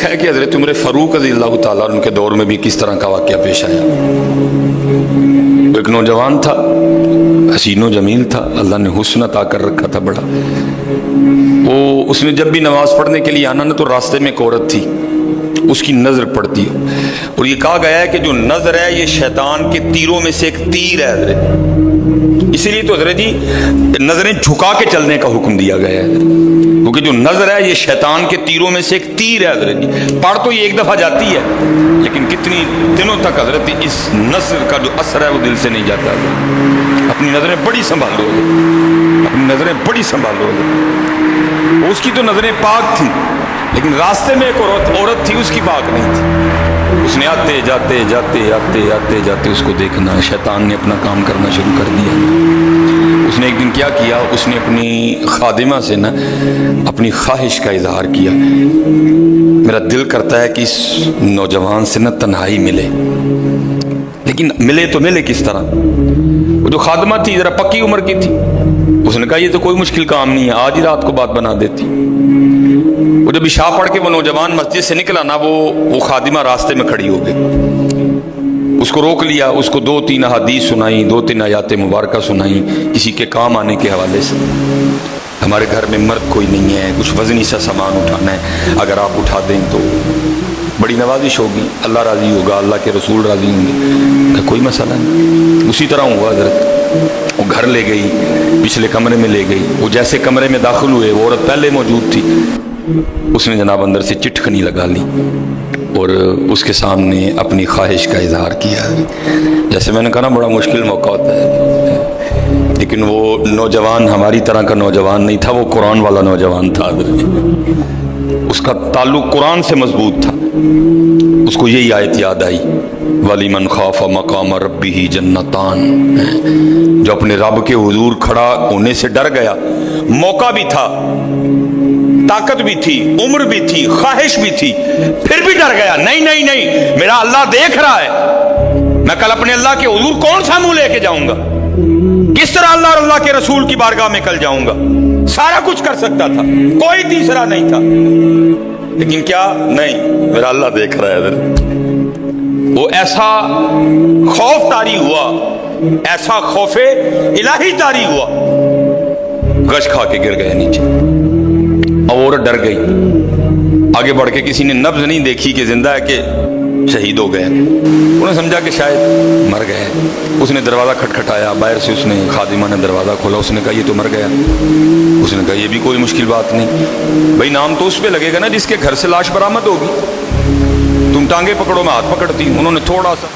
دیکھا ہے کہ حضرت عمر فاروق رضی اللہ تعالیٰ ان کے دور میں بھی کس طرح کا واقعہ پیش آیا. ایک نوجوان تھا، حسین و جمیل تھا، اللہ نے حسن عطا کر رکھا تھا بڑا. اس نے جب بھی نماز پڑھنے کے لیے آنا نا تو راستے میں ایک عورت تھی، اس کی نظر پڑتی ہے. اور یہ کہا گیا ہے کہ جو نظر ہے یہ شیطان کے تیروں میں سے ایک تیر ہے حضرت. اسی لیے تو حضرت جی نظریں جھکا کے چلنے کا حکم دیا گیا ہے، کیونکہ جو نظر ہے یہ شیطان کے تیروں میں سے ایک تیر ہے حضرت جی. پڑھ تو یہ ایک دفعہ جاتی ہے لیکن کتنی دنوں تک حضرت اس نظر کا جو اثر ہے وہ دل سے نہیں جاتا. اپنی نظریں بڑی سنبھالو، اپنی نظریں بڑی سنبھالو. اس کی تو نظریں پاک تھیں لیکن راستے میں ایک عورت تھی، اس کی پاک نہیں تھی. اس نے آتے جاتے جاتے آتے آتے جاتے اس کو دیکھنا، شیطان نے اپنا کام کرنا شروع کر دیا. اس نے ایک دن کیا کیا، اس نے اپنی خادمہ سے نا اپنی خواہش کا اظہار کیا. میرا دل کرتا ہے کہ اس نوجوان سے نا تنہائی ملے، لیکن ملے تو ملے کس طرح. وہ جو خادمہ تھی ذرا پکی عمر کی تھی، اس نے کہا یہ تو کوئی مشکل کام نہیں ہے، آج ہی رات کو بات بنا دیتی. وہ جب عشاء پڑھ کے وہ نوجوان مسجد سے نکلا نا، وہ خادمہ راستے میں کھڑی ہو گئی. اس کو روک لیا، اس کو 2-3 احادیث سنائیں، 2-3 آیات مبارکہ سنائیں کسی کے کام آنے کے حوالے سے. ہمارے گھر میں مرد کوئی نہیں ہے، کچھ وزنی سا سامان اٹھانا ہے، اگر آپ اٹھا دیں تو بڑی نوازش ہوگی، اللہ راضی ہوگا، اللہ کے رسول راضی ہوں گے. کوئی مسئلہ نہیں. اسی طرح ہوا حضرت. وہ گھر لے گئی، پچھلے کمرے میں لے گئی. وہ جیسے کمرے میں داخل ہوئے وہ عورت پہلے موجود تھی. اس نے جناب اندر سے چٹکنی لگا لی اور اس کے سامنے اپنی خواہش کا اظہار کیا. جیسے میں نے کہا نا بڑا مشکل موقع ہوتا ہے، لیکن وہ نوجوان ہماری طرح کا نوجوان نہیں تھا، وہ قرآن والا نوجوان تھا. اس کا تعلق قرآن سے مضبوط تھا. اس کو یہی آیت یاد آئی، وَلِمَنْ خَافَ مَقَامَ رَبِّهِ جَنَّتَانِ. جو اپنے رب کے حضور کھڑا ہونے سے ڈر گیا، موقع بھی تھا، طاقت بھی تھی، عمر بھی تھی، خواہش بھی تھی، پھر بھی ڈر گیا. نہیں میرا اللہ دیکھ رہا ہے، میں کل اپنے اللہ کے حضور کون سا منہ لے کے جاؤں گا، کس طرح اللہ اور اللہ کے رسول کی بارگاہ میں کل جاؤں گا. سارا کچھ کر سکتا تھا، کوئی تیسرا نہیں تھا، لیکن کیا نہیں، میرا اللہ دیکھ رہا ہے ادھر. وہ ایسا خوف طاری ہوا، ایسا خوف الہی طاری ہوا، غش کھا کے گر گئے نیچے. اور عورت ڈر گئی. آگے بڑھ کے کسی نے نبض نہیں دیکھی کہ زندہ ہے کہ شہید ہو گئے. انہوں نے سمجھا کہ شاید مر گئے. اس نے دروازہ کھٹکھٹایا، باہر سے اس نے خادمہ نے دروازہ کھولا. اس نے کہا یہ تو مر گیا. اس نے کہا یہ بھی کوئی مشکل بات نہیں، بھائی نام تو اس پہ لگے گا نا جس کے گھر سے لاش برآمد ہوگی. تم ٹانگیں پکڑو، میں ہاتھ پکڑتی. انہوں نے تھوڑا سا